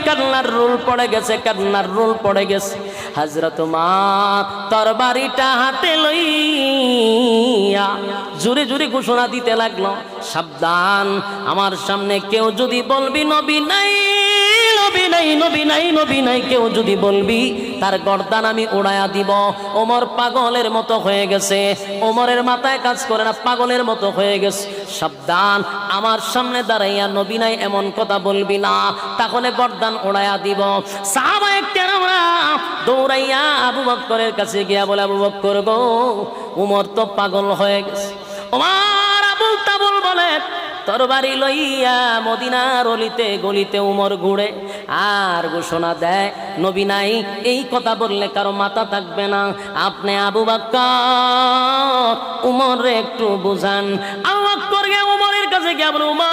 কান্নার রোল পড়ে গেছে, কান্নার রোল পড়ে গেছে। হযরত ওমর তরবারিটা হাতে লইয়া জোরে জোরে ঘোষণা দিতে লাগলো, সাবধান, আমার সামনে কেউ যদি বলবি নবী নাই, নবী নাই, নবী নাই, নবী নাই, কেউ যদি বলবি তার গর্দান আমি উড়াইয়া দিব। ওমর পাগলের মতো হয়ে গেছে, ওমরের মাথায় কাজ করে না, পাগলের মতো হয়ে গেছে। সাবধান, আমার সামনে দাঁড়াইয়া নবী নাই এমন কথা বলবি না, তাহলে গর্দান উড়াইয়া দিব। সাহাবায়ে কেরামরা দৌড়াইয়া আবু বকরের কাছে গিয়া বলে, আবু বকর গো, ওমর তো পাগল হয়ে গেছে। ওমর আবুল তাবুল বলে, তরবারি লইয়া মদিনার অলিতে গলিতে উমর ঘুরে আর ঘোষণা দেয়, নবী নাই, এই কথা বললে কারো মাথা থাকবে না, আপনি আবু বকর উমরে একটু বুঝান। আবু বকর গিয়ে উমরের কাছে গিয়ে বলে, উমর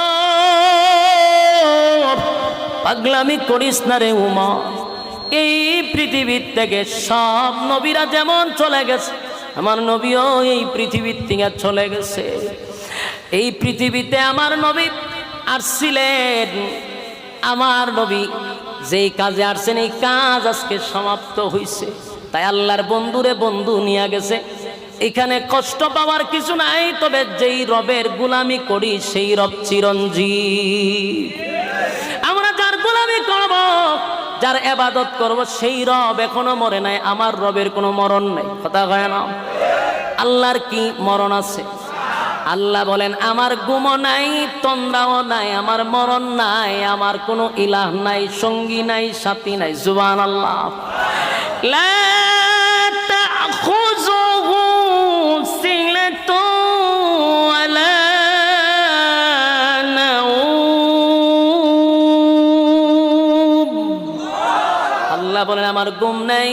পাগলামি করিস না রে উমর, এই পৃথিবীর থেকে সব নবীরা যেমন চলে গেছে, আমার নবীও এই পৃথিবীর থেকে চলে গেছে। এই পৃথিবীতে আমার নবী আসছিলেন, আমার নবী যেই কাজে আসছেন এই কাজ আজকে সমাপ্ত হইছে। তাই আল্লাহর বন্ধুরে বন্ধু নিয়ে গেছে, এখানে কষ্ট পাওয়ার কিছু নাই। তবে যেই রবের গোলামি করি সেই রব চিরঞ্জীব। আমরা যার গোলামি করব, যার ইবাদত করব, সেই রব এখনো মরে নাই। আমার রবের কোনো মরণ নাই, কথা কয় না। আল্লাহর কি মরণ আছে? আল্লাহ বলেন, আমার গুমও নাই, তন্দ্রাও নাই, আমার মরণ নাই, আমার কোনো ইলাহ নাই, সঙ্গী নাই, সাথী নাই। সুবহানাল্লাহ। লা তাখুযুহু সিনাতুন ওয়ালা নাওম। আল্লাহ বলেন, আমার গুম নাই,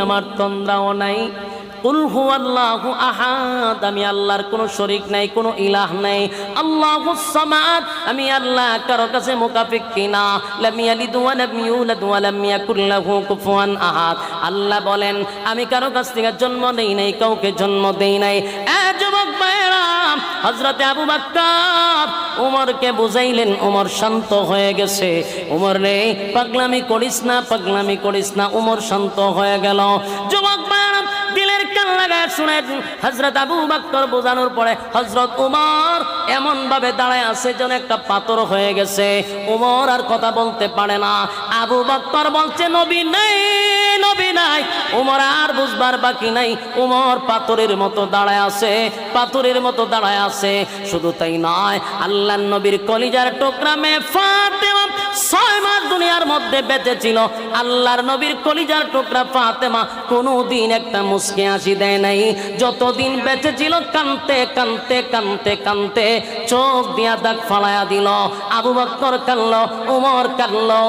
আমার তন্দ্রাও নাই। কুল হুয়াল্লাহু আহাদ, আমি আল্লাহর কোনো শরীক নাই, কোনো ইলাহ নাই। আল্লাহুস সামাদ, আমি আল্লাহ কারো কাছে মুকাফিকি না। লাম ইয়ালিদ ওয়া লাম ইউলাদ ওয়া লাম ইয়াকুল লাহু কুফুয়ান আহাদ। আল্লাহ বলেন, আমি কারো কাছ থেকে জন্ম নেই নাই, কাউকে জন্ম দেই নাই। এ যুবক ভাইরা, হযরতে আবু বকর ওমরকে বুঝাইলেন, ওমর শান্ত হয়ে গেছে। ওমর রে, পাগলামি করিস না, পাগলামি করিস না। ওমর শান্ত হয়ে গেল। যুবক ভাইরা দিলের কান লাগায় শুনেন, হযরত আবু বকর বোঝানোর পরে হযরত ওমর এমন ভাবে দাঁড়ায় আছে যেন একটা পাথর হয়ে গেছে। ওমর আর কথা বলতে পারে না। আবু বকর বলছে, নবী নাই, নবী নাই। ওমর আর বুঝবার বাকি নাই, ওমর পাথরের মতো দাঁড়ায় আছে, পাথরের মতো দাঁড়ায় আছে। শুধু তাই নয়, আল্লাহর নবীর কলিজার টুকরা মেয়ে ফাতেমা 6 মাস দুনিয়ার মধ্যে বেঁচে ছিল। আল্লাহর নবীর কলিজার টুকরা ফাতেমা কোনোদিন একটা মুস্কি হাসি দেয় নাই। যতদিন বেঁচে ছিল কানতে কানতে কানতে কানতে চোখ দিয়া দাগ ফালাইয়া দিল। আবু বকর কানলো, ওমর কানলো।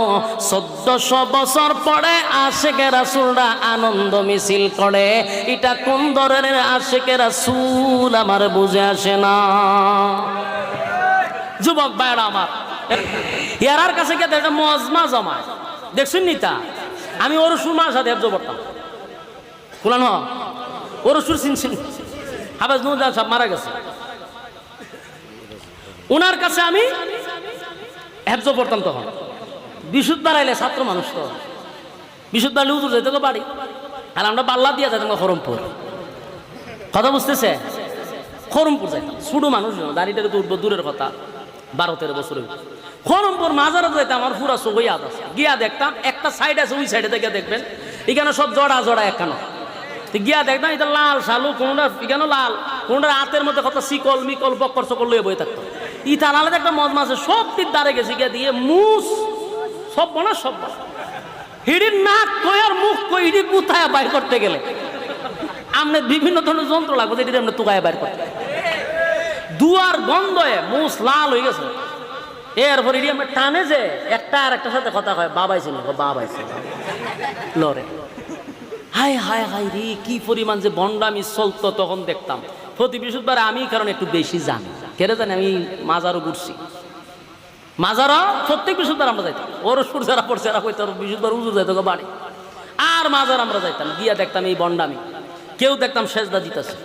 1400 বছর পরে আশিকে রাসূলরা আনন্দ মিছিল করে। এটা কোন ধরনের আশিকে রাসূল আমার বুঝে আসে না। যুবক ভাইরা আমার, ইয়ার কাছে গিয়ে একটা মজমা জমায় দেখছেন নিতা। আমি ওর সুর মার সাথে হেফজ পড়তাম, কুলান ওর সুর চিনছেন, হাফেজ নুরজাহান সাহেব মারা গেছে, ওনার কাছে আমি হেফজ পড়তাম। তখন বিশুদ্ধ আইলে ছাত্র মানুষ, তো বিশুদ্ধ আইলে উজুর যেত বাড়ি, আর আমরা পাল্লা দিয়ে যেতাম খরমপুর। কথা বুঝতেছে? খরমপুর যাইতাম, ছোট মানুষ, দাঁড়িয়ে তো উঠবো দূরের কথা, 12-13 বছর। খরমপুর মাজারে যাইতাম, আমার পুরা চোখ ইয়াদ আছে। গিয়া দেখতাম একটা সাইড আছে, ওই সাইডে থেকে দেখবেন এখানে সব জড়া জড়া একখানো। গিয়া দেখতাম এটা লাল শালু, কোনটা এখানে লাল, কোনটা হাতের মধ্যে কত শিকল মিকল বক্কর সকল লয়ে বই থাকতো। ইটা আলাদা একটা মজমা আছে, সব দিক দাঁড়ে গেছে গিয়া দিয়ে মুস সব বনা সব হিড়ির নাক কই আর মুখ কই, হিড়ি কোথায় বাইর করতে গেলে আমনে বিভিন্ন ধরনের যন্ত্র লাগবে, যেটি আপনি তুকায় বাইর করতে। দুয়ার বন্ধ হয়ে মুস লাল হয়ে গেছে। এরপরে আমরা টানে যে একটা আর একটার সাথে কথা হয়, বাবাই ছিল, বাবাই ছিল লরে। হায় হায় হায় রে, কি পরিমাণ যে বন্ডামি চলতো তখন দেখতাম। প্রতি বৃহস্পতিবার আমি কারণ একটু বেশি জানি, কেন জানি আমি মাজারও ঘুরছি। মাজারও প্রত্যেক বৃহস্পতিবার আমরা যাইতাম। ওর সুর যারা পড়ছে এরা কইতো বৃহস্পতিবার উজুর যাইতো বাড়ি, আর মাজার আমরা যাইতাম। গিয়া দেখতাম এই বন্ডামি, কেউ দেখতাম সেজদা দিতেছে।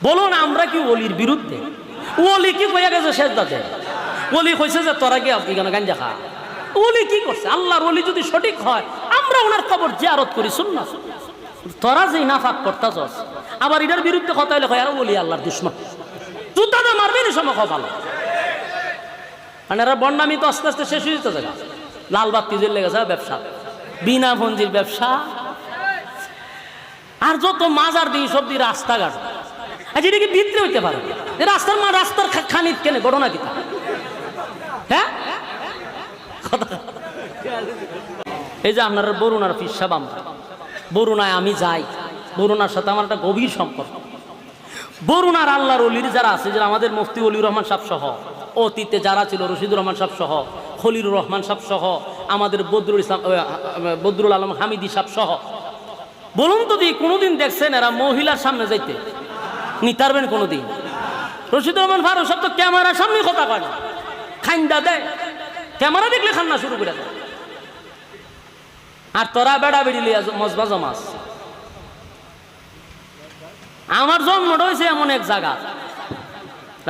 বলুন আমরা কি ওলির বিরুদ্ধে? ওলি কি কইয়া গেছে সেজদা দেয়? ওলি কইছে যে তোরা গিয়ে এখানে গাঞ্জা খা, ওলি কি করছে? আল্লাহর ওলি যদি সঠিক হয় আমরা ওনার কবর জিয়ারত করি, সুন্নাত। তোরা যেই নাফাক করতাছস, আবার এটার বিরুদ্ধে কথা হইলে কয় আর ওলি আল্লাহর দুশমন, জুতাটা মারবেন সময় খাওয়া ভালো। মানে এরা বন্যামি তো আস্তে আস্তে শেষ হয়ে যেতে জায়গা। লাল বাতি জ্বলে গেছে ব্যবসা, বিনা ভঞ্জির ব্যবসা, আর যত মাজার দিই সব দিয়ে রাস্তাঘাট। আচ্ছা এটা কি ভিতরে হইতে পারে? রাস্তার রাস্তার খানিত কেন ঘটনা কি? হ্যাঁ, এই যে আপনার বরুণার পীর সাহেব, আমরা বরুণায় আমি যাই, বরুণার সাথে আমার একটা গভীর সম্পর্ক। বরুণার আল্লাহর ওলির যারা আছে, যারা আমাদের মুফতি অলিউর রহমান সাহেব সহ, অতীতে যারা ছিল রশিদুর রহমান সাহেব সহ, খলিলুর রহমান সাহেব সহ, আমাদের বদরুল আলম হামিদি সাহেব সহ, বলুন তো দি কোনোদিন দেখছেন এরা মহিলার সামনে যাইতে? নিতারবেন কোনোদিন? রশিদুর রহমান ফারুক সাহেব তো ক্যামেরার সামনে কথা কয় না, খাইন্দা দেয়, ক্যামেরা দেখলে খান্না শুরু করে দেয়। আর তোরা বেড়া বেড়ি লিয়া মজবা জমাস। আমার জন্মটা হয়েছে এমন এক জায়গা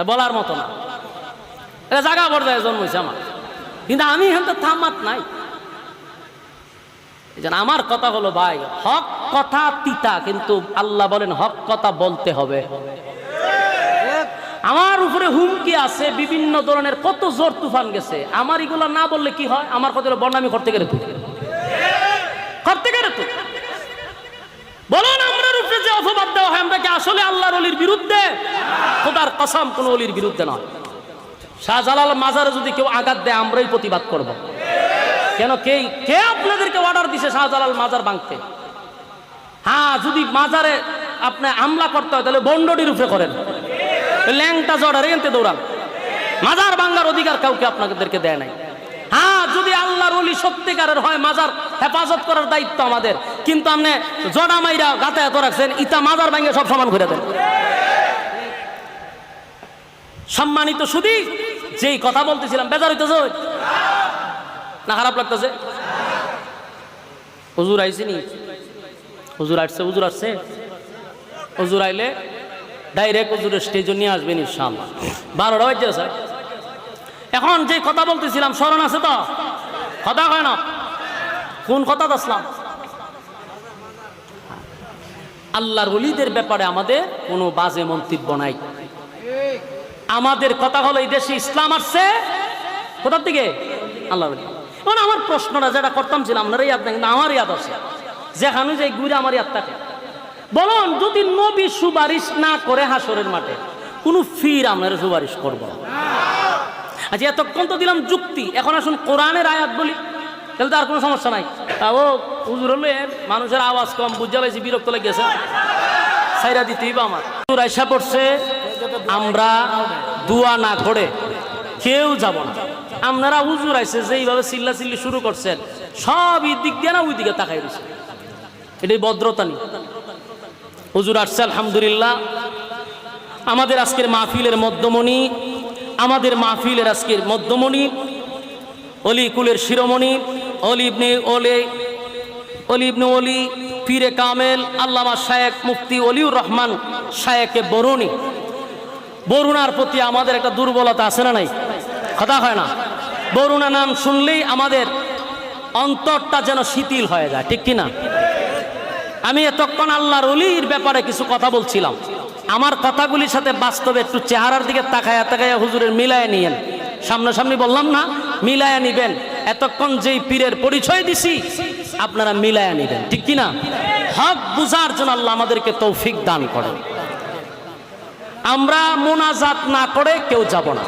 বলার মতো না, এটা জায়গা পর্যায়ে জন্ম হয়েছে আমার, কিন্তু আমি এখান তো থামাত নাই। আমার কথা হলো ভাই, হক কথা তিতা, কিন্তু আল্লাহ বলেন হক কথা বলতে হবে। আমার উপরে হুমকি আছে বিভিন্ন ধরনের, কত জোর তুফান গেছে, আমার এগুলো না বললে কি হয়? আমার কথা বর্ণামি করতে গেলে তুই করতে গেলে তুই বলুন, আমরা উপরে যে অপবাদ দেওয়া হয়, আমরা কি আসলে আল্লাহর ওলির বিরুদ্ধে? খোদার কসম কোন ওলির বিরুদ্ধে নয়। শাহজালাল মাজারে যদি কেউ আঘাত দেয় আমরাই প্রতিবাদ করব। কেন কে আপনাদেরকে অর্ডার দিছে শাহজালাল মাজার ভাঙতে? হ্যাঁ, যদি মাজারে আপনি হামলা করতে হয় তাহলে বন্ডডির উপরে করেন, ল্যাংটা জড়ারে এনতে দৌড়ান। মাজার ভাঙার অধিকার কাউকে আপনাদেরকে দেয় নাই। হ্যাঁ, যদি আল্লাহর ওলি সত্যিকারের হয়, মাজার হেফাজত করার দায়িত্ব আমাদের, কিন্তু আপনি জড়া মাইরা গাতে এত রাখছেন, ইটা মাজার ভাঙে সব সমান করে দেন। সম্মানিত শুধু যেই কথা বলতেছিলাম, বেজার হইতেছে না? খারাপ লাগতেছে? হুজুর আইসি নি? হুজুর আসছে, হুজুর আসছে। হুজুর আইলে ডাইরেক্ট হুজুরের স্টেজে নিয়ে আসবেন ইনশাআল্লাহ। 12টা বাজে স্যার। এখন যে কথা বলতেছিলাম স্মরণ আছে তো? কথা হয় না? কোন কথা আসলাম? আল্লাহর ওলিদের ব্যাপারে আমাদের কোনো বাজে মন্তব্য নাই। আমাদের কথা হলো এই দেশে ইসলাম আসছে কোথার থেকে? আল্লাহর ওলি। মানে আমার প্রশ্নটা যেটা করতাম ছিল আপনারা ইয়াদ নেই, কিন্তু আমার ইয়াদ আছে, যেখানে যে ঘুরে আমার ইয়াদ থাকে। বলুন, যদি নবী সুপারিশ না করে হাসরের মাঠে, কোন ফির আপনারা সুপারিশ করব? আচ্ছা, এতক্ষণ তো দিলাম যুক্তি, এখন আসুন কোরআনের আয়াত বলি, তাহলে তো আর কোনো সমস্যা নাই। ও হুজুর হলে মানুষের আওয়াজ কম, বুঝা পাইছি, বিরক্ত লেগেছে, সাইরা দিতেই বা আমার আয়সা পড়ছে। আমরা দোয়া না করে কেউ যাব না। আপনারা হুজুর আইসে যেইভাবে চিল্লা চিল্লি শুরু করছেন, সব এই দিক দিয়ে না ওই দিকে তাকাই দিচ্ছে, এটাই ভদ্রতা নেই। হুজুর আসছে আলহামদুলিল্লাহ। আমাদের আজকের মাহফিলের মধ্যমণি, আমাদের মাহফিলের আজকের মধ্যমণি, অলি কুলের শিরোমণি, অলি ইবনে পীরে কামেল আল্লামা শায়েখ মুফতি অলিউর রহমান শায়েখে বরুণী। বরুণার প্রতি আমাদের একটা দুর্বলতা আছে না নাই? কথা হয় না? বরুণা নাম শুনলেই আমাদের অন্তরটা যেন শিথিল হয়ে যায়, ঠিক কিনা? আমি এতক্ষণ আল্লাহর ওলির ব্যাপারে কিছু কথা বলছিলাম, আমার কথাগুলির সাথে বাস্তবে একটু চেহারার দিকে তাকায়া তাকায়া হুজুরের মিলায় নিয়েন। সামনাসামনি বললাম না, মিলায়া নিবেন। এতক্ষণ যেই পীরের পরিচয় দিছি আপনারা মিলায়া নিবেন, ঠিক কিনা? হক বুঝার জন্য আল্লাহ আমাদেরকে তৌফিক দান করেন। আমরা মোনাজাত না করে কেউ যাব না।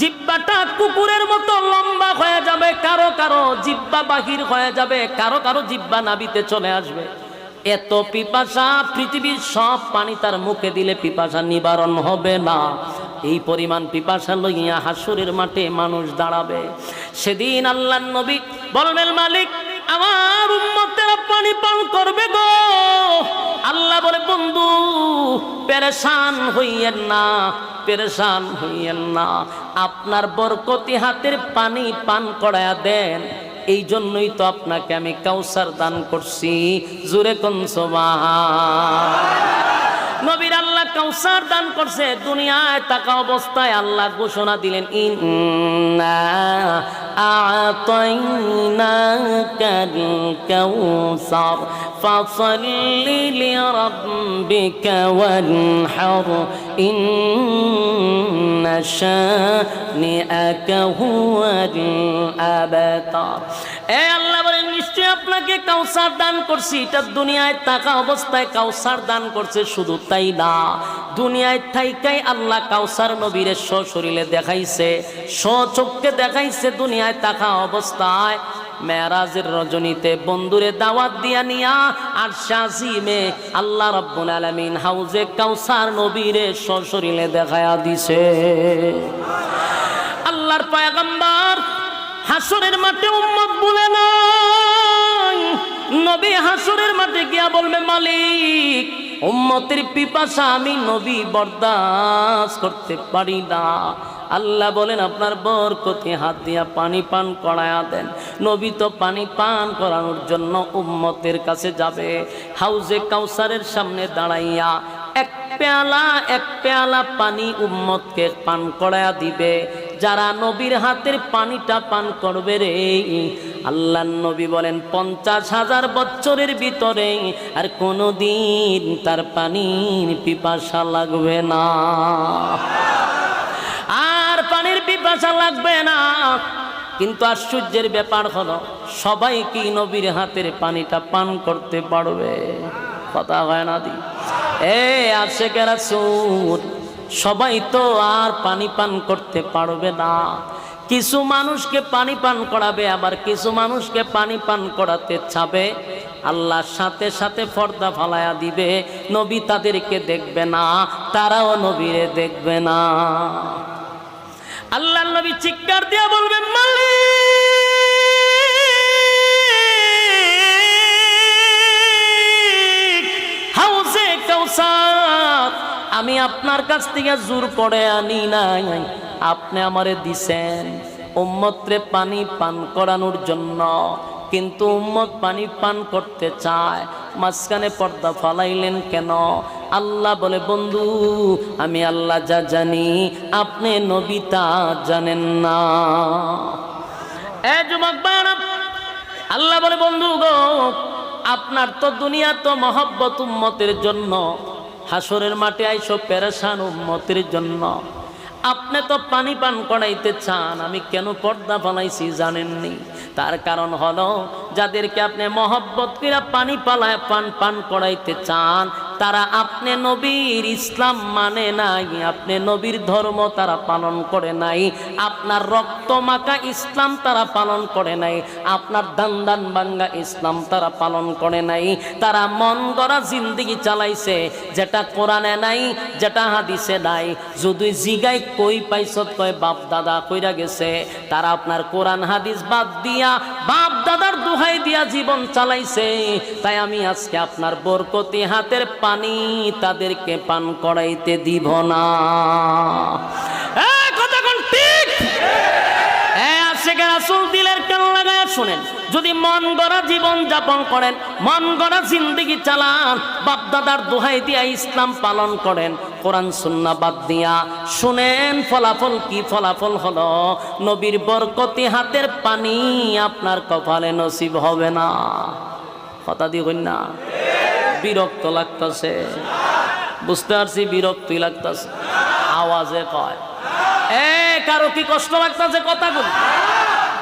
জিব্বাটা কুকুরের মতো লম্বা হয়ে যাবে, কারো কারো জিব্বা বাহির হয়ে যাবে, কারো কারো জিব্বা নাভিতে চলে আসবে। এত পিপাসা, পৃথিবীর সব পানি তার মুখে দিলে পিপাসা নিবারণ হবে না। এই পরিমাণ পিপাসা লইয়া হাসরের মাঠে মানুষ দাঁড়াবে। সেদিন আল্লাহর নবী বলবেন, মালিক আমার উম্মতেরা পানি পান করবে গো। আল্লাহ বলে, বন্ধু পেরেশান হইয়েন না, পেরেশান হইয়েন না, আপনার বরকতি হাতের পানি পান করায়া দেন। এই জন্যই তো আপনাকে আমি কাউসার দান করছি। জোরে কোন সুবহান। নবীর আল্লাহ কাউসার দান করছে। দুনিয়ায় থাকা অবস্থায় আল্লাহ ঘোষণা দিলেন, ইন্না আ'তাইনাকাল কাউসার ফাসাল্লি লিরাব্বিকা ওয়ানহার ইন্না শানিআকা হুয়াল আবতার। এ আল্লাহ বলেন, নিশ্চয় আপনাকে কাউসার দান করছি। এটা দুনিয়ায় থাকা অবস্থায় কাউসার দান করছে। শুধু তাই না, দুনিয়ায় থাইকাই আল্লাহ কাউসার নবীরে সশরীরে দেখাইছে, স্বচক্ষে দেখাইছে। দুনিয়ায় থাকা অবস্থায় মেরাজের রজনীতে বন্ধুরে দাওয়াত দিয়া নিয়া আর শাজিমে আল্লাহ রাব্বুল আলামিন হাউজে কাউসার নবীরে সশরীরে দেখায়া দিছে। আল্লাহর পয়গম্বর হাসরের মাঠে উম্মত বলে নাই, নবী হাসরের মাঠে গিয়া বলবে, মালিক উম্মতের পিপাসা আমি নবী বরদাস্ত করতে পারি না। আল্লাহ বলেন, আপনার বরকতে হাত দিয়া পানি পান করায়া দেন। নবী তো পানি পান করানোর জন্য উম্মতের কাছে যাবে। হাউজে কাউসারের সামনে দাঁড়াইয়া এক পেয়ালা পানি উম্মতকে পান করায়া দিবে। যারা নবীর হাতের পানিটা পান করবে রে, আল্লাহর নবী বলেন 50,000 বছরের ভিতরে আর কোনোদিন তার পানির পিপাসা লাগবে না, আর পানির পিপাসা লাগবে না। কিন্তু আশ্চর্যের ব্যাপার হলো, সবাই কি নবীর হাতের পানিটা পান করতে পারবে? কথা হয় না দি? আশিকে রাসূল সবাই তো আর পানি পান করতে পারবে না। কিছু মানুষকে পানি পান করাবে, আবার কিছু মানুষকে পানি পান করাতে চাবে। আল্লাহ সাথে সাথে পর্দা ফালায়া দিবে। নবী তাদেরকে দেখবে না, তারাও নবীরে দেখবে না। আল্লাহ নবী চিৎকার দিয়া বলবেন, মালিক হাউজে কাউসার আমি আপনার কাছ থেকে জোর করে আনি নাই, আপনি আমারে দিছেন উম্মতরে পানি পান করানোর জন্য। কিন্তু উম্মত পানি পান করতে চায়, মাঝখানে পর্দা ফালাইলেন কেন? আল্লাহ বলে, বন্ধু আমি আল্লাহ যা জানি আপনি নবী তা জানেন না। যুবক ভাইরা, আল্লাহ বলে, বন্ধু গো, আপনার তো দুনিয়া তো মহব্বত উম্মতের জন্য, হাসরের মাঠে আইসো পেরেশান উম্মতের জন্য। আপনি তো পানি পান করাইতে চান, আমি কেন পর্দা ফালাইছি জানেননি? তার কারণ হলো, যাদেরকে আপনি মহব্বত করে পানি পান করাইতে চান, তারা আপনি নবীর ইসলাম মানে নাই, আপনি নবীর ধর্ম তারা পালন করে নাই, আপনার রক্ত মাখা ইসলাম তারা পালন করে নাই, আপনার দান ভাঙ্গা ইসলাম তারা পালন করে নাই। তারা মন গড়া জিন্দেগি চালাইছে, যেটা কোরআনে নাই, যেটা হাদিসে নাই। যদি জিগাই কই পাইছত, কয় বাপ দাদা কইরা গেছে। তারা আপনার কোরআন হাদিস বাদ দিয়া বাপ দাদার দোহাই দিয়া জীবন চালাইছে। তাই আমি আজকে আপনার বরকতি হাতের পানি তাদেরকে পান করাইতে দিব না। কথা কোন ঠিক? আশিকে রাসূল দিলের কান লাগায়া শুনেন। যদি মন গড়া জীবন যাপন করেন, মন গড়া জিন্দেগি চালান, বাপ দাদার দোহাই দিয়া ইসলাম পালন করেন, কোরআন সুন্নাহ বাদ দিয়া, শুনেন ফলাফল কি? ফলাফল হলো নবীর বরকতি হাতের পানি আপনার কপালে নসিব হবে না। কথা দিয়ে কই না? বিরক্ত লাগতেছে, বুঝতে পারছি, বিরক্তই লাগতেছে, আওয়াজে কয়। কারো কি কষ্ট লাগতেছে?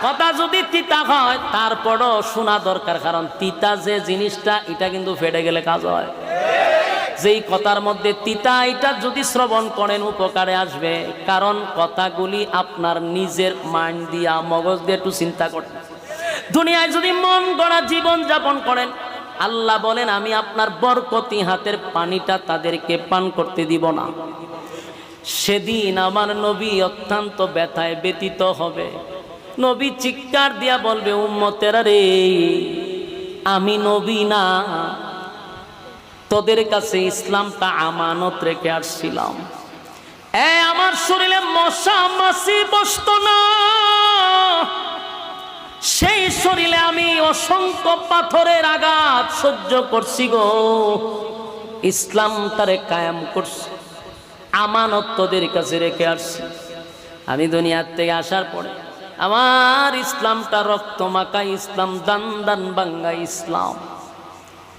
কথা যদি তিতা হয় তারপরও শোনা দরকার, কারণ তিতা যে জিনিসটা এটা কিন্তু ফেটে গেলে কাজ হয়। যেই কথার মধ্যে তিতা, এটা যদি শ্রবণ করেন উপকারে আসবে, কারণ কথাগুলি আপনার নিজের মাইন্ড দিয়া, মগজ দিয়ে একটু চিন্তা করেন। দুনিয়ায় যদি মন গড়া জীবন যাপন করেন, আল্লাহ বলেন আমি আপনার বরকতি হাতের পানিটা তাদেরকে পান করতে দিব না। সেদিন আমার নবী অত্যন্ত ব্যথায় ব্যতীত হবে। নবী চিৎকার দিয়া বলবে, উম্মতেরা রে, আমি নবী না, তোদের কাছে ইসলামটা আমানত রেখে আসছিলাম। আমার শরীরে মশা মাছি বসতো না, সেই শরীরে আমি অসংখ্য পাথরের আঘাত সহ্য করছি গো। ইসলাম তারে কায়েম করছে, আমানত তোদের কাছে রেখে আসছে। আমি দুনিয়ার থেকে আসার পরে আমার ইসলামটা রক্ত মাখা ইসলাম, দান দান বাঙ্গা ইসলাম,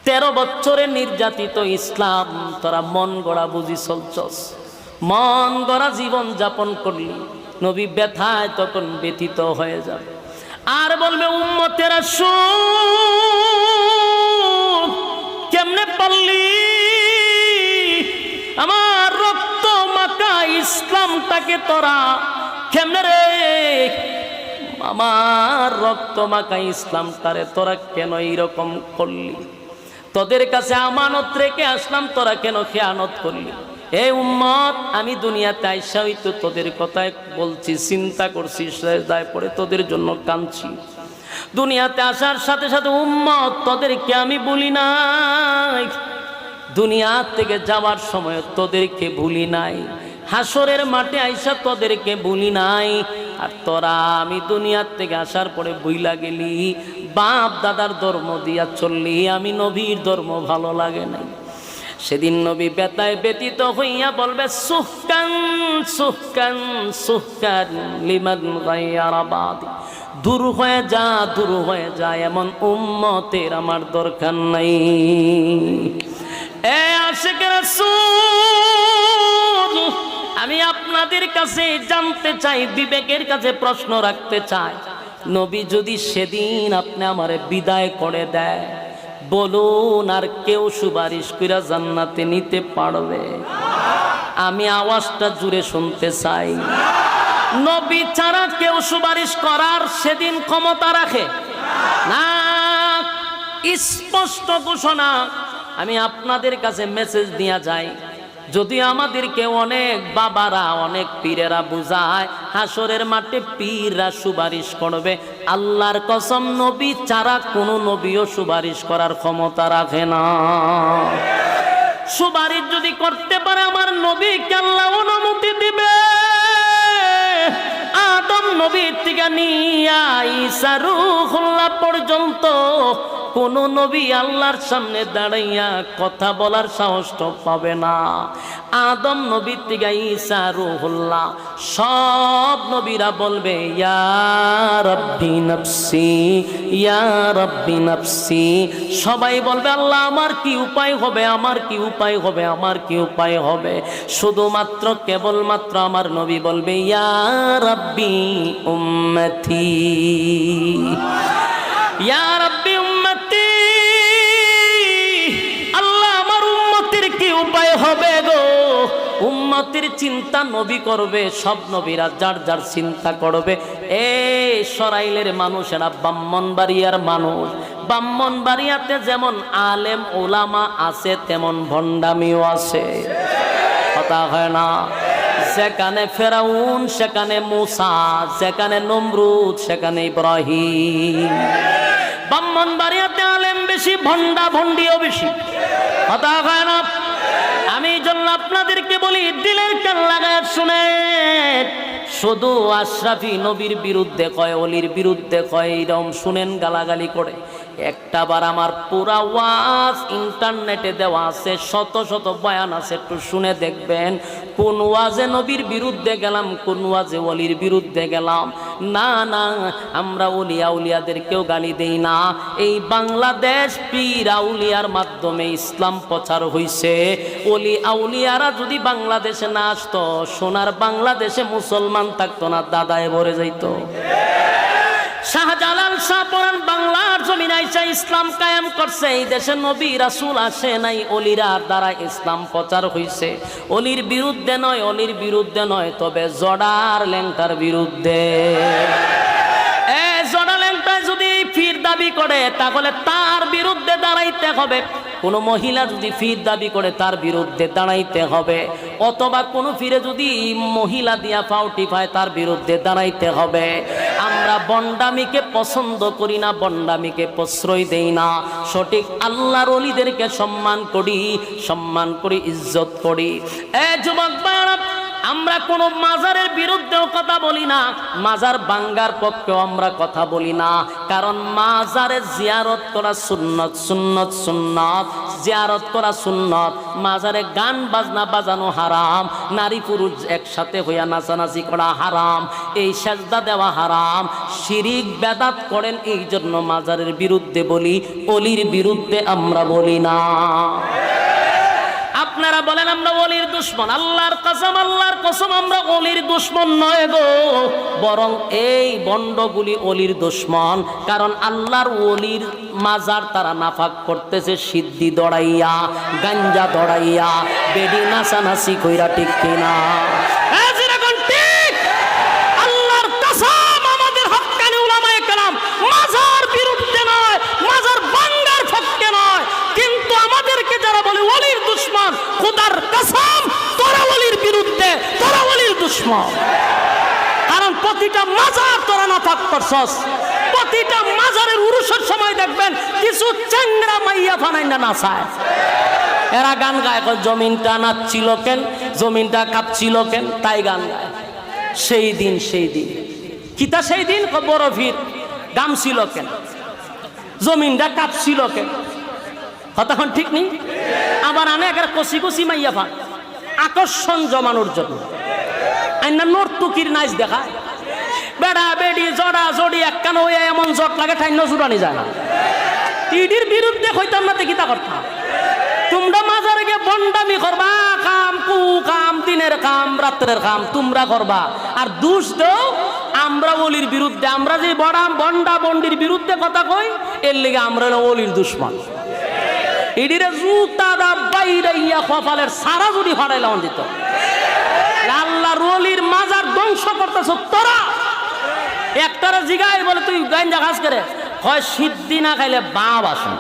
13 বছরে নির্যাতিত ইসলাম তোরা মন গড়া বুঝি চলছস, মন গড়া জীবন যাপন করলি। নবী ব্যথায় তখন ব্যথিত হয়ে যাবে আর বলবে উম্মতেরা শুন, কেমনে পারলি আমার রক্ত মাখা ইসলামটাকে তোরা কেমনে রে, আমার রক্ত মাখা ইসলামটারে তোরা কেন এইরকম করলি? তোদের কাছে আমানত রেখে আসলাম, তোরা কেন খেয়ানত করলি? এই উম্মত, আমি দুনিয়াতে আইসা হইতো তোদের কথায় বলছি, চিন্তা করছি, সেজদায় পড়ে তোদের জন্য কাঁদছি। দুনিয়াতে আসার সাথে সাথে উম্মত তোদেরকে আমি বলি নাই, দুনিয়া থেকে যাওয়ার সময় তোদেরকে ভুলি নাই, হাসরের মাঠে আইসা তোদেরকে ভুলি নাই। আর তোরা আমি দুনিয়ার থেকে আসার পরে বইলা গেলি, বাপ দাদার ধর্ম দিয়া চললি, আমি নবীর ধর্ম ভালো লাগে নাই। সেদিন নবী বেতায় ব্যতীত হইয়া বলবে সুহকান সুহকান সুহকান লিমান গায়রা বাদি, দূর হয়ে যা, দূর হয়ে যা, এমন উম্মতের আমার দরকার নাই। এ আশিক রাসূল, আমি আপনাদের কাছে জানতে চাই, বিবেকের কাছে প্রশ্ন রাখতে চাই, নবী যদি সেদিন আপনি আমারে বিদায় করে দেয়, বলুন আর কেউ সুপারিশ কইরা জান্নাতে নিতে পারবে? আমি আওয়াজটা জুড়ে শুনতে চাই। নবী ছাড়া কেউ সুপারিশ করার সেদিন ক্ষমতা রাখে না। স্পষ্ট ঘোষণা আমি আপনাদের কাছে মেসেজ দিয়া যাই, যদি আমাদেরকে অনেক বাবারা অনেক পীরেরা বুঝায় হাসরের মাঠে পীররা সুপারিশ করবে, আল্লাহর কসম নবী ছাড়া কোনো নবীও সুপারিশ করার ক্ষমতা রাখে না। সুপারিশ যদি করতে পারে আমার নবীকে আল্লাহ অনুমতি দিবে। আদম নবীর থেকে নিয়া ঈসা রূহুল্লাহ পর্যন্ত কোন নবী আল্লাহর সামনে দাঁড়াইয়া কথা বলার সাহস তো পাবে না। আদম নবীর থেকে ঈসা রূহুল্লাহ সব নবীরা বলবে ইয়া রাব্বি নাফসি, ইয়া রাব্বি নাফসি। সবাই বলবে আল্লাহ আমার কি উপায় হবে, আমার কি উপায় হবে, আমার কি উপায় হবে। শুধুমাত্র কেবলমাত্র আমার নবী বলবে ইয়া রাব্বি উম্মতি, ইয়া রাব্বি উম্মতি। আল্লাহ আমার উম্মতের কি উপায় হবে গো? উম্মতের চিন্তা নবী করবে, সব নবীরা যার যার চিন্তা করবে। এই সরাইলের মানুষেরা ব্রাহ্মণবাড়িয়ার মানুষ, ব্রাহ্মণবাড়িয়াতে যেমন আলেম ওলামা আছে তেমন ভণ্ডামিও আছে, কথা হয় না। যেখানে ফেরাউন সেখানে মুসা, যেখানে নমরুদ সেখানে ইব্রাহিম। ব্রাহ্মণবাড়িয়াতে আলেম বেশি, ভণ্ডা ভণ্ডিও বেশি, কথা হয় না। আমি জন্য আপনাদেরকে বলি দিলের কান লাগায় শুনে, শুধু আশরাফি নবীর বিরুদ্ধে কয়, অলির বিরুদ্ধে কয়, এইরকম শুনেন গালাগালি করে। একটা বার আমার পুরা ওয়াজ ইন্টারনেটে দেওয়া আছে, শত শত বয়ান আছে, একটু শুনে দেখবেন কোন ওয়াজে নবীর বিরুদ্ধে গেলাম, কোন ওয়াজে অলির বিরুদ্ধে গেলাম। না না, আমরা উলিয়া উলিয়াদেরকেও গালি দেই না। এই বাংলাদেশ পীর আউলিয়ার মাধ্যমে ইসলাম প্রচার হইছে। অলি আউলিয়ারা যদি বাংলাদেশে না আসতো, সোনার বাংলাদেশে মুসলমান থাকতো না, দাদায় ভরে যাইত। শাহজালাল শাহপরান বাংলার জমিন আইসা ইসলাম কায়েম করছে। এই দেশে নবী রাসূল আসে নাই, অলিরা দ্বারা ইসলাম প্রচার হইছে। অলির বিরুদ্ধে নয়, অলির বিরুদ্ধে নয়, তবে জড়ার ল্যাংটার বিরুদ্ধে। জড়া ল্যাংটায় যদি ফির দাবি করে তাহলে তার বিরুদ্ধে দাঁড়াইতে হবে। কোন মহিলা যদি ফির দাবি করে তার বিরুদ্ধে দাঁড়াইতে হবে, অথবা কোন ফিরে যদি মহিলা দিয়া ফাউটি পায় তার বিরুদ্ধে দাঁড়াইতে হবে। আমরা বন্ডামিকে পছন্দ করি না, বন্ডামিকে প্রশ্রয় দেই না। সঠিক আল্লাহর ওলিদেরকে সম্মান করি, সম্মান করি, ইজ্জত করি। যুবক ভাইরা, আমরা কোনো মাজারের বিরুদ্ধেও কথা বলি না, মাজার ভাঙ্গার পক্ষেও আমরা কথা বলি না, কারণ মাজারে জিয়ারত করা সুন্নত, সুন্নত সুন্নত, জিয়ারত করা সুন্নত। মাজারে গান বাজনা বাজানো হারাম, নারী পুরুষ একসাথে হইয়া নাচানাচি করা হারাম, এই সেজদা দেওয়া হারাম, শিরিক বেদাত করেন, এই জন্য মাজারের বিরুদ্ধে বলি, অলির বিরুদ্ধে আমরা বলি না। আপনারা বলেন আমরা ওলির দুশমন, আল্লাহর কসম, আল্লাহর কসম আমরা ওলির দুশমন নয় গো, বরং এই বন্ডগুলি ওলির দুশমন। কারণ আল্লাহর ওলির মাজার তারা নাফাক করতেছে সিদ্ধি দড়াইয়া, গাঞ্জা দড়াইয়া, বেডি নাচানাচি কইরা, ঠিক কিনা? আল্লাহর কসম আমাদের হক্কানি উলামায়ে কেরাম মাজার বিরুদ্ধে নয়, মাজার ভাঙ্গার পক্ষে নয়, কিন্তু আমাদেরকে যারা বলে ওলির দুশমন, খোদার কসম তোরা ওলির বিরুদ্ধে, তোরা ওলির দুশমন। কারণ প্রতিটা মাজার তোরা নাফাক করছস, প্রতিটা মাজারের উরুসের সময় দেখবেন কিছু চ্যাংরা মাইয়া ফানাই না নাচায়, এরা গান গায়, জমিনটা নাচছিল কেন, জমিনটা কাঁপছিল কেন, তাই গান গায়। সেই দিন কিতা সেই দিন বরফির গাম ছিল কেন, জমিনটা কাঁপছিল কেন, কতক্ষণ ঠিক নেই। আবার আনে একটা কষি কষি মাইয়া ফান আকর্ষণ জমানোর জন্য আইনা নর্তুকির নাচ দেখায়, বেড়া বেড়ি জড়া জড়ি একখান হইয়া এমন জট লাগে ঠাইন্য জুড়ানি যায় না। ইডির বিরুদ্ধে হইতাম না, দেখিতা করতাম। তোমরা মাজারে গিয়ে বন্ডামি করবা, কাম কু কাম, দিনের কাম রাত্রের কাম তোমরা করবা, আর দোষ দাও আমরা ওলির বিরুদ্ধে। আমরা যে বন্ডা বন্ডির বিরুদ্ধে কথা কই, এর লেগে আমরা ওলির দুশমন। ইডিরে জুতা দা বাইরাইয়া কপালের সারা জুড়ি ফাড়াইলাম দিত। আল্লাহর ওলির মাজার ধ্বংস করতেছ তোরা। একটারে জিগাই বলে তুই গাঞ্জা খাস করে, হয় সিদ্ধি না খাইলে বাপ আসুন।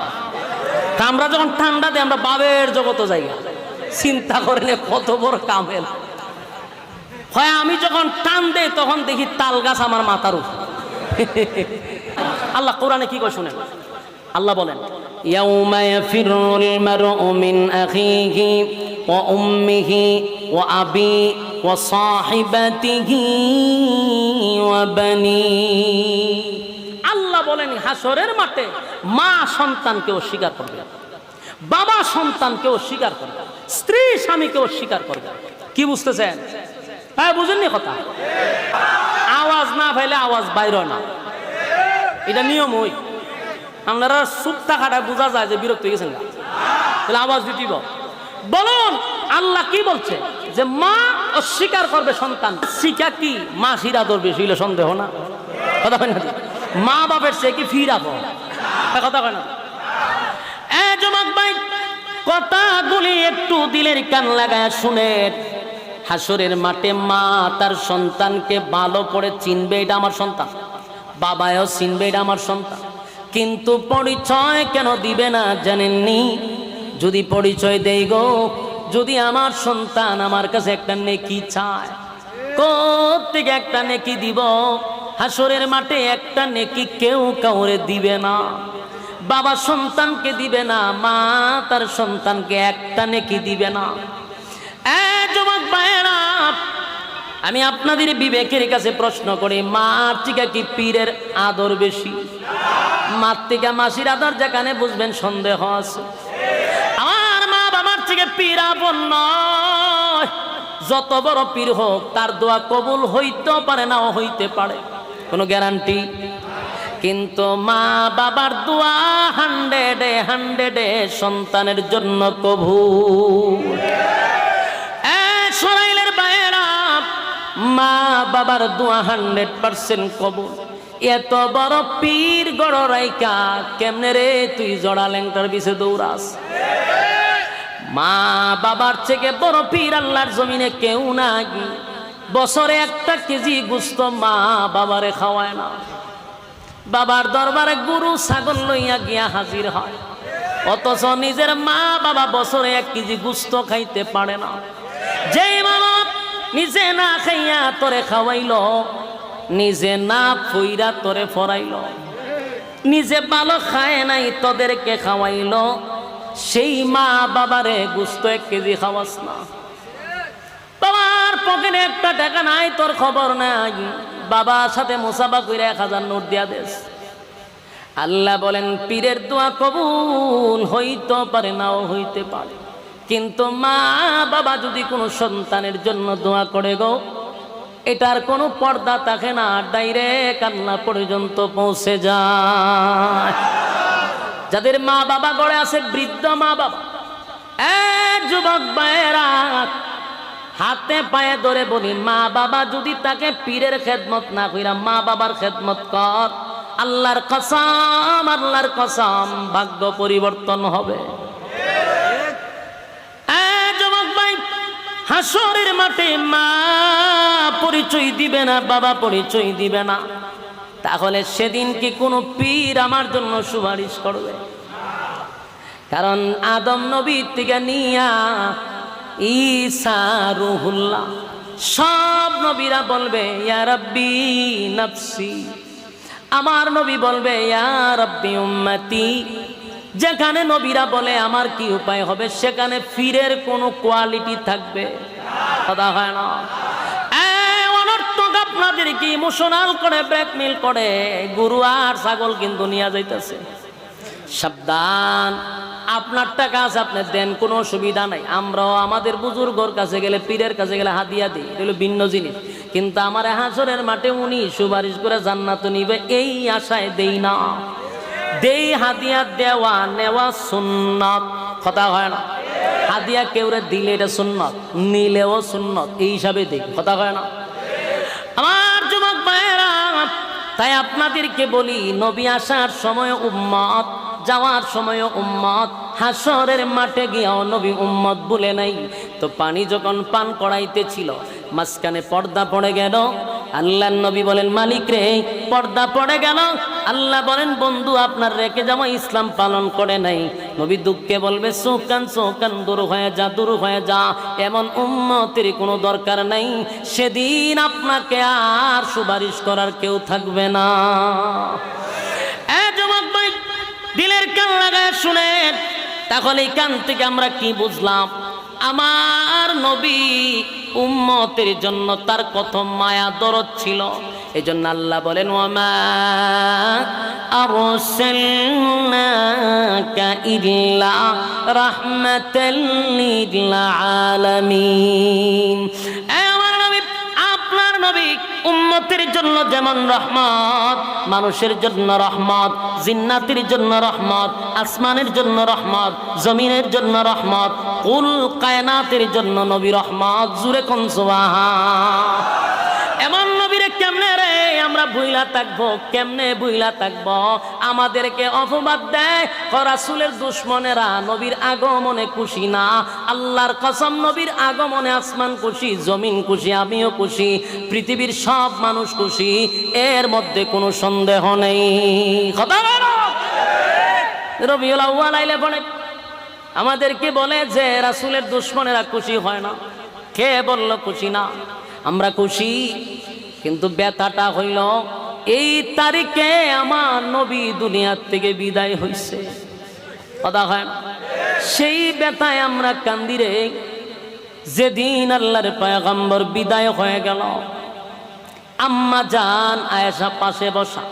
আমরা যখন ঠান্ডা দিই আমরা বাবের জগত জায়গা চিন্তা করে নে কত বড় কামেল হয়। আমি যখন টান দেই তখন দেখি তাল গাছ আমার মাথার উপর। আল্লাহ কোরআনে কি কয় শুনেন, আল্লাহ বলেন ইয়াউমা ইয়াফিরুল মারউ মিন আখিহি ওয়া উম্মিহি ওয়া আবি ওয়া সাহিবাতিহি ওয়া বানি। আল্লাহ বলেন হাসরের মাঠে মা সন্তানকে অস্বীকার করবে, বাবা সন্তানকে অস্বীকার করবে, স্ত্রী স্বামীকে অস্বীকার করবে। কি বুঝতেছেন? হ্যাঁ বুঝেননি কথা? আওয়াজ না পাইলে আওয়াজ বাইর হয় না, এটা নিয়ম। ওই আপনারা চুপ থাকাটা বোঝা যায় যে বিরক্ত হয়ে গেছেন, তাহলে আওয়াজ দিতেই বলুন। আল্লাহ কি বলছে যে মা অস্বীকার করবে সন্তান। শিখা কি মা শিরা ধরবে শুইলে সন্দেহ না, কথা হয় না? মা বাপের সে কি ফিরাবো, কথা হয় না? যুবক ভাই কথাগুলি একটু দিলের কান লাগায় শুনেন। হাসরের মাঠে মা তার সন্তানকে ভালো করে চিনবে, এটা আমার সন্তান, বাবাও চিনবে এটা আমার সন্তান, কিন্তু পরিচয় কেন দিবে না জানেননি? যদি পরিচয় দেই গো, যদি আমার সন্তান আমার কাছে একটা নেকি চায়, কোত্থেকে একটা নেকি দিব? হাসরের মাঠে একটা নেকি কেউ কাউরে দিবে না। বাবা সন্তানকে দিবে না, মা তার সন্তানকে একটা নেকি দিবে না। যুবক ভাইয়েরা, আমি আপনাদের বিবেকের কাছে প্রশ্ন করি, মার থেকে কি পীরের আদর বেশি? মার থেকে মাসির আদর যেখানে বুঝবেন সন্দেহ আছে। আমার মা বাবার থেকে পীর আপন নয়। যত বড় পীর হোক তার দোয়া কবুল হইতেও পারে, নাও হইতে পারে, কোনো গ্যারান্টি। কিন্তু মা বাবার দোয়া 100-এ সন্তানের জন্য কবুল। সরাইলের বাইরা মা বাবার দোয়া 100% কবুল। এত বড় পীর গড় রাইকা কেমনে রে তুই জড়া ল্যাংটার পিছে দৌড়াস? মা বাবার থেকে বড় পীর আল্লাহর জমিনে কেউ নাই। বছরে 1 কেজি গোস্ত মা বাবারে খাওয়ায় না। বাবার দরবারে গরু ছাগল লইয়া গিয়া হাজির হয়, অথচ নিজের মা বাবা বছরে 1 কেজি গোস্ত খাইতে পারে না। যেই বাবা নিজে না খাইয়া তোরে খাওয়াইল, নিজে না ফুইরা তোরে ফরাইল, নিজে ভালো খায় নাই তোদেরকে খাওয়াইল, সেই মা বাবারে গোস্ত 1 কেজি খাওয়াস না। বাবার পকেটে একটা টাকা নাই, তোর খবর নাই, বাবার সাথে মুসাফা কইরা 1000 নোট দিয়া দেস। আল্লাহ বলেন পীরের দোয়া কবুল হইতে পারে, নাও হইতে পারে, কিন্তু মা বাবা যদি কোনো সন্তানের জন্য দোয়া করে গো, এটার কোনো পর্দা থাকে না, ডাইরেক্ট আল্লাহ পর্যন্ত পৌঁছে যায়। যাদের মা বাবা গড়ে আছে, বৃদ্ধ মা বাবা, যুবক ভাইয়েরা, হাতে পায়ে ধরে বলি, মা বাবা যদি তাকে পীরের খেদমত না কইরা মা বাবার খেদমত কর, আল্লাহর কসম, আল্লাহর কসম, ভাগ্য পরিবর্তন হবে। যুবক ভাই, হাসরের মাঠে মা পরিচয় দিবে না, বাবা পরিচয় দিবে না, তাহলে সেদিন কি কোনো পীর আমার জন্য সুপারিশ করবে? কারণ আদম নবী থেকে নিয়া ঈসা রুহুল্লাহ সব নবীরা বলবে ইয়া রাব্বি নফসি, আমার নবী বলবে ইয়া রাব্বি উম্মতি। যেখানে নবীরা বলে আমার কি উপায় হবে, সেখানে পীরের কোনো কোয়ালিটি থাকবে? কথা হয় না। অনর্থক আপনাদেরকে ইমোশনাল করে, ব্ল্যাকমেল করে, গরু আর ছাগল কিন্তু নিয়ে যাইতেছে। সাবধান, আপনার টাকা আছে, আপনি দেন, কোনো অসুবিধা নাই। আমরাও আমাদের বুজুর্গর কাছে গেলে, পীরের কাছে গেলে হাদিয়া দিই, এগুলো ভিন্ন জিনিস। কিন্তু আমার হাসরের মাঠে উনি সুপারিশ করে জান্নাত নিবে, এই আশায় দেই না। দেই হাদিয়া, দেওয়া নেওয়া সুন্নাত। কথা হয় না। হাদিয়া কেউরে দিলে এটা সুন্নাত, নিলেও সুন্নাত, এই হিসাবে দেই। কথা হয় না। আমার যুবক ভাইয়েরা, তাই আপনাদেরকে বলি, নবী আসার সময় উম্মত, যাওয়ার সময় উম্মত, হাসরের মাঠে গিয়াও নবী উম্মত বলে নাই। তো পানি যখন পান করাইতেছিল, মাঝখানে পর্দা পড়ে গেল। আল্লাহর নবী বলেন মালিক রে, পর্দা পড়ে গেল। আল্লাহ বলেন বন্ধু, আপনার রেখে যাওয়া ইসলাম পালন করে নাই। নবী দুঃখে বলবে চোখান দূর হয়ে যা, দূর হয়ে যা, এমন উম্মতের কোনো দরকার নাই। সেদিন আপনাকে আর সুপারিশ করার কেউ থাকবে না। যুবক ভাই, দিলের কান লাগায় শুনেন, তাহলে এই কান থেকে আমরা কি বুঝলাম? আমার নবী উম্মতের জন্য তার কত মায়া দরদ ছিল। এই জন্য আল্লাহ বলেন ওয়ামা আরসালনাকা ইল্লা রাহমাতাল লিল আলামিন। আমার নবী, আপনার নবী উম্মতের জন্য যেমন রহমত, মানুষের জন্য রহমত, জিন্নাতের জন্য রহমত, আসমানের জন্য রহমত, জমিনের জন্য রহমত, কুল কায়নাতের জন্য নবী রহমত। জুরে কোন সুবহান। এমন নবীরে কেমনে রে আমরা ভুইলা থাকবো? কেমনে ভুইলা থাকবো? আমাদেরকে অপবাদ দেয় রাসূলের দুশমনেরা নবীর আগমনে খুশি না। আল্লাহর কসম, নবীর আগমনে আসমান খুশি, জমিন খুশি, আমিও খুশি, পৃথিবীর সব মানুষ খুশি, এর মধ্যে কোনো সন্দেহ নেই। কথা বলো। রবিউল আউয়াল আইলে পড়ে আমাদেরকে বলে যে রাসূলের দুশমনেরা খুশি হয় না। কে বলল খুশি না? আমরা খুশি, কিন্তু ব্যথাটা হইল এই তারিখে আমার নবী দুনিয়ার থেকে বিদায় হইছে। কথা হয় না? সেই ব্যথায় আমরা কান্দি রে। যেদিন আল্লাহর পয়গম্বর বিদায় হয়ে গেল, আম্মা জান আয়েশা পাশে বসা,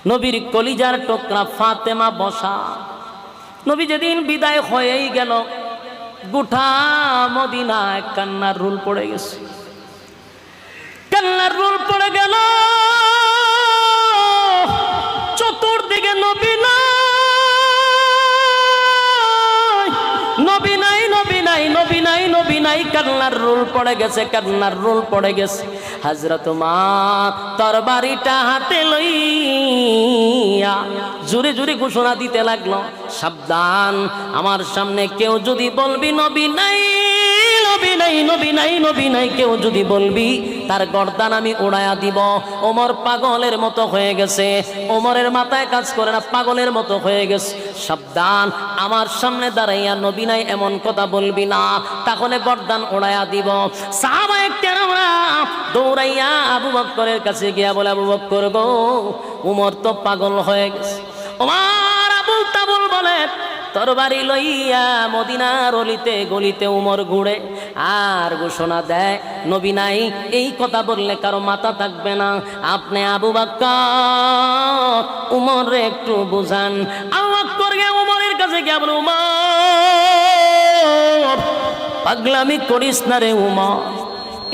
নবীর কলিজার টুকরা ফাতেমা বসা। নবী যেদিন বিদায় হয়েই গেল, গোটা মদিনায় কান্নার রুল পড়ে গেছে। কান্নার রোল পড়ে গেল। চতুর্দিকে নবী নাই, নবী নাই, নবী নাই, নবী নাই, নবী নাই। কান্নার রোল পড়ে গেছে, কান্নার রোল পড়ে গেছে। হযরত ওমর তরবারিটা হাতে লইয়া জোরে জোরে ঘোষণা দিতে লাগলো, সাবধান, আমার সামনে কেউ যদি বলবি নবী নাই, নবী নাই, নবী নাই, নবী নাই, কেউ যদি বলবি তার গর্দান আমি উড়াইয়া দিব। ওমর পাগলের মতো হয়ে গেছে। ওমরের মাথায় কাজ করে না, পাগলের মতো হয়ে গেছে। সাবধান, আমার সামনে দাঁড়াইয়া নবী নাই এমন কথা বলবি না, তাহলে গর্দান উড়াইয়া দিব। সাহাবায়ে কেরামরা দৌড়াইয়া আবু বকরের কাছে গিয়া বলে, আবু বকর গো, ওমর তো পাগল হয়ে গেছে। ওমর আবুল তাবুল বলে, তরবারি লইয়া মদিনার অলিতে গলিতে উমর ঘুরে আর ঘোষণা দেয়, নবী নাই এই কথা বললে কারো মাথা থাকবে না, আপনি আবু বকর উমরে একটু বুঝান। আবু বকর গিয়ে উমরের কাছে গিয়ে বলে, উমর পাগলামি করিস না রে উমর,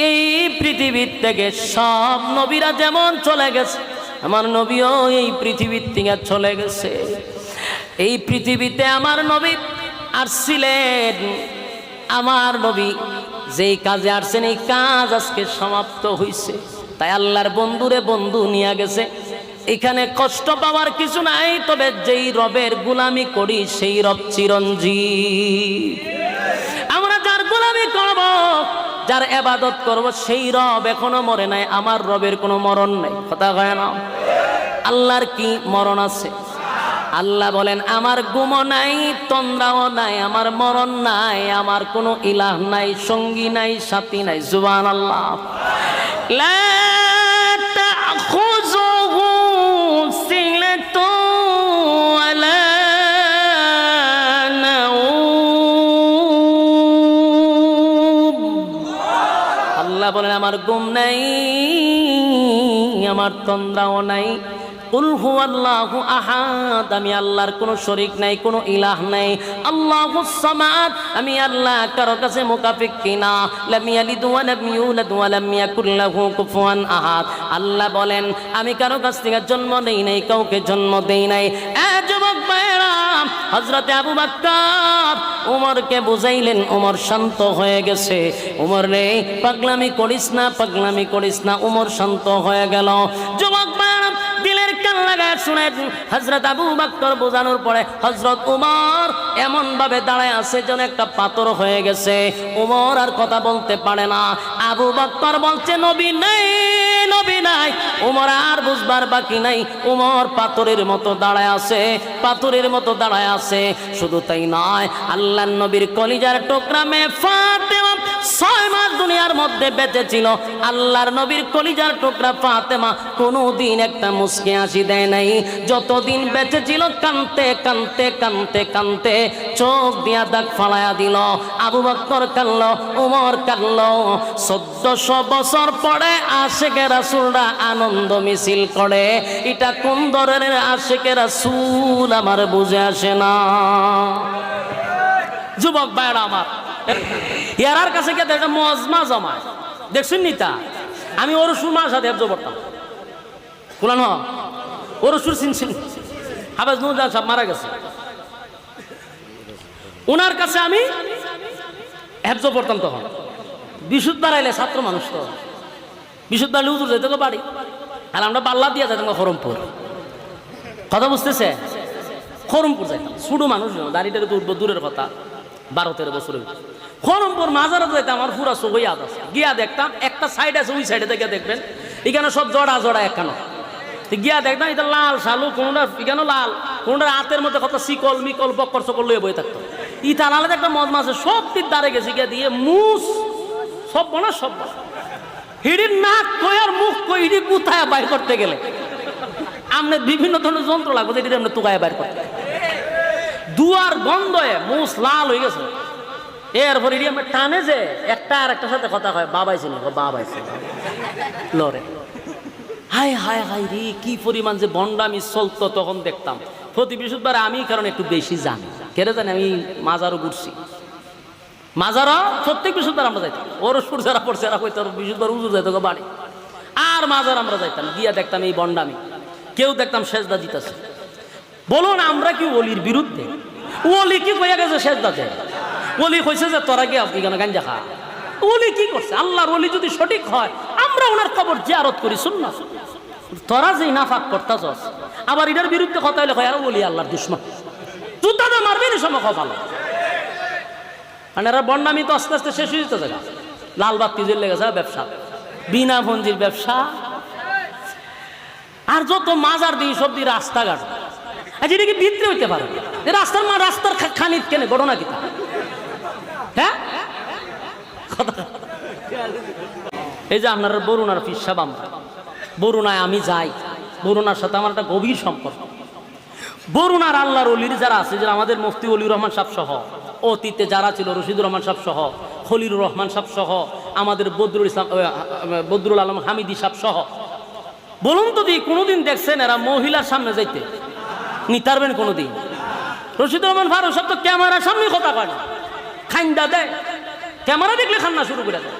এই পৃথিবীর থেকে সব নবীরা যেমন চলে গেছে, আমার নবীও এই পৃথিবীর থেকে চলে গেছে। এই পৃথিবীতে আমার নবী আসছিলেন, আমার নবী যেই কাজে আসছেন এই কাজ আজকে সমাপ্ত হইছে। তাই আল্লাহর বন্ধুরে বন্ধু নিয়ে গেছে, এখানে কষ্ট পাওয়ার কিছু নাই। তবে যেই রবের গোলামি করি সেই রব চিরঞ্জীব। আমরা যার গোলামি করব, যার ইবাদত করব, সেই রব এখনো মরে নাই। আমার রবের কোনো মরণ নাই, কথা কয় না। আল্লাহর কি মরণ আছে? আল্লাহ বলেন, আমার গুমও নাই, তন্দ্রাও নাই, আমার মরণ নাই, আমার কোনো ইলাহ নাই, সঙ্গী নাই, সাথী নাই। সুবহানাল্লাহ। লা তাখুযুহু সিনাতুন ওয়ালা নাওম। আল্লাহ বলেন, আমার গুম নাই, আমার তন্দ্রাও নাই। কুল হুয়াল্লাহু আহাদ, আমি আল্লাহর কোনো শরীক নাই, কোনো ইলাহ নাই। আল্লাহুস সামাদ, আমি আল্লাহ কারো কাছে মুকাফিক্কি না। লাম ইয়ালিদ ওয়া লাম ইউলাদ ওয়া লাম ইয়াকুল লাহু কুফুয়ান আহাদ। আল্লাহ বলেন, আমি কারো কাছ থেকে জন্ম দেই নাই, কাউকে জন্ম দেই নাই। যুবক ভাইরা, হযরতে আবু বকর ওমরকে বুঝাইলেন, ওমর শান্ত হয়ে গেছে। ওমর রে পাগলামি করিস না, পাগলামি করিস না। ওমর শান্ত হয়ে গেল। যুবক ভাইরা, দিলের কান লাগায় শুনেন, হযরত আবু বকর বোঝানোর পরে হযরত ওমর এমন ভাবে দাঁড়ায় আছে যেন একটা পাথর হয়ে গেছে। ওমর আর কথা বলতে পারে না। আবু বকর বলছে, নবী নাই, নবী নাই। ওমর আর বুঝবার বাকি নাই। ওমর পাথরের মতো দাঁড়ায় আছে, পাথরের মতো দাঁড়ায় আছে। শুধু তাই নয়, আল্লাহর নবীর কলিজার টুকরা মেয়ে ফাতেমা 6 মাস দুনিয়ার মধ্যে বেঁচে ছিল। আল্লাহর নবীর কলিজার টুকরা ফাতেমা কোনোদিন একটা মুস্কি হাসি দেয় নাই। যতদিন বেঁচে ছিল কানতে কানতে কানতে কানতে চোখ দিয়া দাগ ফালাইয়া দিল। আবু বকর কানলো, ওমর কানলো। 1400 বছর পরে আশিকে রাসূলরা আনন্দ মিছিল করে। এটা কোন ধরনের আশিকে রাসূল আমার বুঝে আসে না। যুবক ভাইরা আমার, ইয়ার কাছে গিয়ে একটা মজমা জমায় দেখছেন নিতা। আমি ওর সুরমার সাথে হেফজ পড়তাম, কোরআন ওর সুর চিনছেন, হাফেজ নুরুল সাহেব মারা গেছে, ওনার কাছে আমি হেফজ পড়তাম। তখন বিশুদ্ধবার আইলে ছাত্র মানুষ, তো বিশুদ্ধবার হুজুর যেত তো বাড়ি, আর আমরা পাল্লা দিয়ে যেতাম খরমপুর। কথা বুঝতেছে? খরমপুর যাইতাম, ছোট মানুষ, দাঁড়িয়ে তো উঠবো দূরের কথা, 12-13 বছরের। খরমপুর মাজারে যাইতাম, আমার পুরা চোখ ইয়াদ আছে। গিয়া দেখতাম একটা সাইড আছে, ওই সাইডে থেকে দেখবেন এখানে সব জড়া জড়া একখানো। গিয়া দেখতাম এটা লাল শালু, কোনটা এখানে লাল, কোনটা হাতের মধ্যে কত শিকল মিকল বক্কর সকল লইয়ে বই থাকতো। ইটা নালে একটা মজমা আছে, সব তীর দাঁড়ে গেছে গিয়া দিয়ে মুস সব বনা সব হিড়ির নাক কই আর মুখ কই, হিড়ি গুথায় বাইর করতে গেলে আমনে বিভিন্ন ধরনের যন্ত্র লাগবে, যেটি আমরা তুকায় বাইর করতে। দুয়ার গন্ধয়ে মুস লাল হয়ে গেছে। এরপর এটি আমরা টানে যে একটা আর একটার সাথে কথা কয়, বাবাইছে না বাবাইছে লরে। হায় হায় হায় রে, কি পরিমাণ যে বন্ডামি চলতো তখন দেখতাম। প্রতি বৃহস্পতিবার আমি কারণ একটু বেশি জানি, কেটে জানি আমি মাজারও ঘুরছি। মাজারা প্রত্যেক বৃহস্পতিবার আমরা যাইতাম। ওর সুর যারা পড়ছে এরা কইতো বৃহস্পতিবার উজুর যাইতো বাড়ি। আর মাজার আমরা যাইতাম, গিয়া দেখতাম এই বন্ডামি। কেউ দেখতাম সেজদা দিতেছে। বলুন আমরা কি ওলির বিরুদ্ধে? ওলি কি কইয়া গেছে সেজদাতে? ওলি কইছে যে তোরা গিয়ে আপনি কেন গাঞ্জা খা। ওলি কি করছে? আল্লাহর ওলি যদি সঠিক হয় আমরা ওনার কবর জিয়ারত করি, সুন্নাহ। তোরা যেই নাফাক করতাছস, আবার এটার বিরুদ্ধে কথা হইলে কয় আর ওলি আল্লাহর দুশমন, জুতাতে মারবি না সময় ভালো। মানে এরা বন্ডামি তো আস্তে আস্তে শেষ হয়ে যেতে জায়গা। লাল বাতি জ্বলে গেছে ব্যবসা, বিনা ভঞ্জির ব্যবসা। আর যত মাজার দিই সব দিই রাস্তাঘাট, আচ্ছা এটা কি বিক্রি হইতে পারে? রাস্তার মা রাস্তার খানিত কেনে ঘটনা কি? হ্যাঁ, এই যে আপনার বরুণার পীর সাহেব, আমরা বরুণায় আমি যাই, বরুণার সাথে আমার একটা গভীর সম্পর্ক। বরুণার আল্লাহর ওলির যারা আছে, যারা আমাদের মুফতি ওলিউর রহমান সাহেব সহ, অতীতে যারা ছিল রশিদুর রহমান সাহেব সহ, খলিলুর রহমান সাহেব সহ, আমাদের বদরুল আলম হামিদি সাহেব সহ, বলুন তো দি কোনোদিন দেখছেন এরা মহিলার সামনে যাইতে নিতারবেন কোনোদিন? রশিদুর রহমান ফারুক সাহেব তো ক্যামেরার সামনে কথা কয় না, খাইন্দা দেয়, ক্যামেরা দেখলে খান্না শুরু করে দেয়।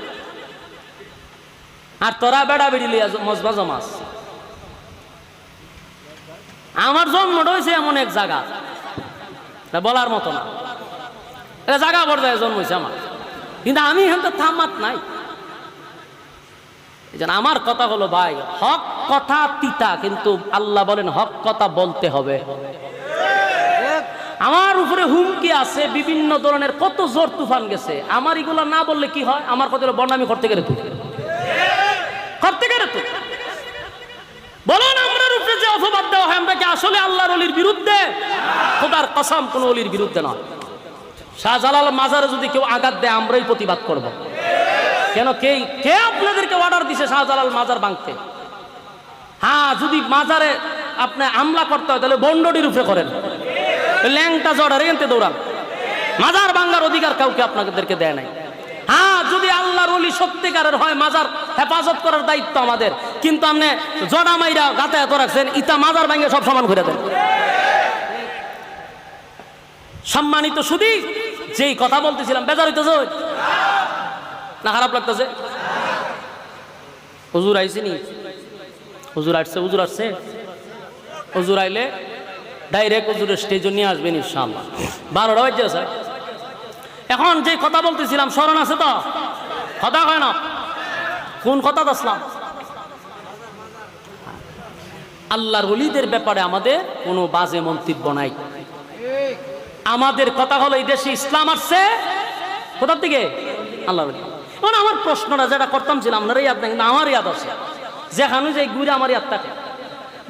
আর তোরা বেড়া বেড়ি লিয়া মজবা জমাস। আমার জন্মটা হয়েছে এমন এক জায়গা বলার মতো না, এটা জায়গা পর্যায়ে জন্ম হয়েছে আমার, কিন্তু আমি এখান তো থামাত নাই। আমার কথা হলো ভাই, হক কথা তিতা, কিন্তু আল্লাহ বলেন হক কথা বলতে হবে। আমার উপরে হুমকি আছে বিভিন্ন ধরনের, কত জোর তুফান গেছে, আমার এগুলো না বললে কি হয়? আমার কথা বর্ণামি করতে গেলে তুই বলুন, আমরা উপরে যে অপবাদ দেওয়া হয়, আমরা কি আসলে আল্লাহর ওলির বিরুদ্ধে? খোদার কসম কোন ওলির বিরুদ্ধে নয়। শাহজালাল মাজারে যদি কেউ আঘাত দেয়, আমরাই প্রতিবাদ করব। কেন কে আপনাদেরকে অর্ডার দিছে শাহজালাল মাজার ভাঙতে? হ্যাঁ, যদি মাজারে আপনি হামলা করতে হয় তাহলে বন্ডটির উপরে করেন, ল্যাংটা জড়ারে এনতে দৌড়ান। মাজার ভাঙার অধিকার কাউকে আপনাদেরকে দেয় নাই। হ্যাঁ, যদি আল্লাহর ওলি সত্যিকারের হয়, মাজার হেফাজত করার দায়িত্ব আমাদের, কিন্তু আপনি জড়া মাইরা গাতে এত রাখছেন, ইতা মাজার ভাঙে সব সমান করে দেন। সম্মানিত শুধু যেই কথা বলতেছিলাম, বেজার হইতেছে না? খারাপ লাগতেছে? হুজুর আইসিনি, হুজুর আসছে, হুজুর আসছে, হুজুর আইলে ডাইরেক্ট হুজুরের স্টেজে নিয়ে আসবেন ইনশাআল্লাহ। 12টা বাজে স্যার। এখন যে কথা বলতেছিলাম স্মরণ আছে তো? কথা হয় না? কোন কথা আসলাম? আল্লাহর ওলিদের ব্যাপারে আমাদের কোনো বাজে মন্তব্য নাই। আমাদের কথা হলো, এই দেশে ইসলাম আসছে কোথার থেকে? আল্লাহর ওলি। এখন আমার প্রশ্নটা যেটা করতাম ছিল, আপনারা ইয়াদ নাই, কিন্তু আমার ইয়াদ আছে, যেখানে যে ঘুরে আমার ইয়াদ থাকে।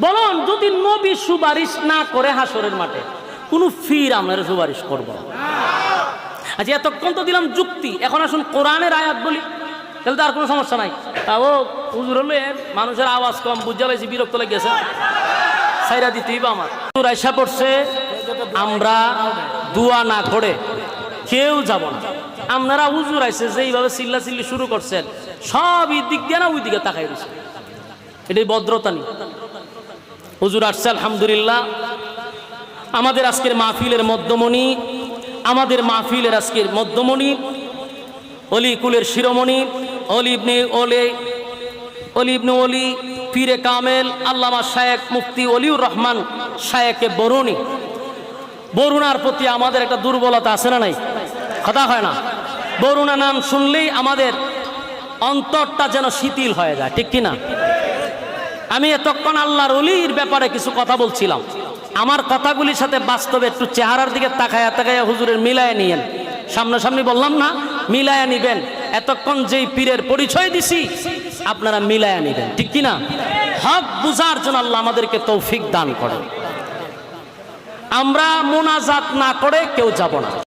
বলুন, যদি নবী সুপারিশ না করে হাসরের মাঠে, কোন ফির আমরা সুপারিশ করবো? আচ্ছা, এতক্ষণ তো দিলাম যুক্তি, এখন আসুন কোরআনের আয়াত বলি, তাহলে তো আর কোনো সমস্যা নাই। ও হুজুর হলে মানুষের আওয়াজ কম, বুঝা পাইছি, বিরক্ত লেগেছে, সাইরা দিতেই বা আমার আয়সা পড়ছে। আমরা দোয়া না করে কেউ যাব না। আপনারা হুজুর আইসে যেইভাবে চিল্লা চিল্লি শুরু করছেন, সব এই দিক দিয়ে না ওই দিকে তাকাই দিচ্ছে, এটাই ভদ্রতা নেই। হুজুর আসছে আলহামদুলিল্লাহ। আমাদের আজকের মাহফিলের মধ্যমণি, আমাদের মাহফিলের আজকের মধ্যমণি, অলি কুলের শিরোমণি, অলি ইবনে ওলি পীরে কামেল আল্লামা শায়েখ মুফতি ওলিউর রহমান শায়েখে বরুণী। বরুণার প্রতি আমাদের একটা দুর্বলতা আছে না নাই? কথা হয় না? বরুণা নাম শুনলেই আমাদের অন্তরটা যেন শিথিল হয়ে যায়, ঠিক কিনা? আমি এতক্ষণ আল্লাহর ওলির ব্যাপারে কিছু কথা বলছিলাম, আমার কথাগুলির সাথে বাস্তবে একটু চেহারার দিকে তাকায়া তাকায়া হুজুরের মিলায় নিয়েন। সামনাসামনি বললাম না, মিলায়া নিবেন। এতক্ষণ যেই পীরের পরিচয় দিছি, আপনারা মিলায়া নিবেন, ঠিক কিনা? হক বুঝার জন্য আল্লাহ আমাদেরকে তৌফিক দান করেন। আমরা মোনাজাত না করে কেউ যাব না।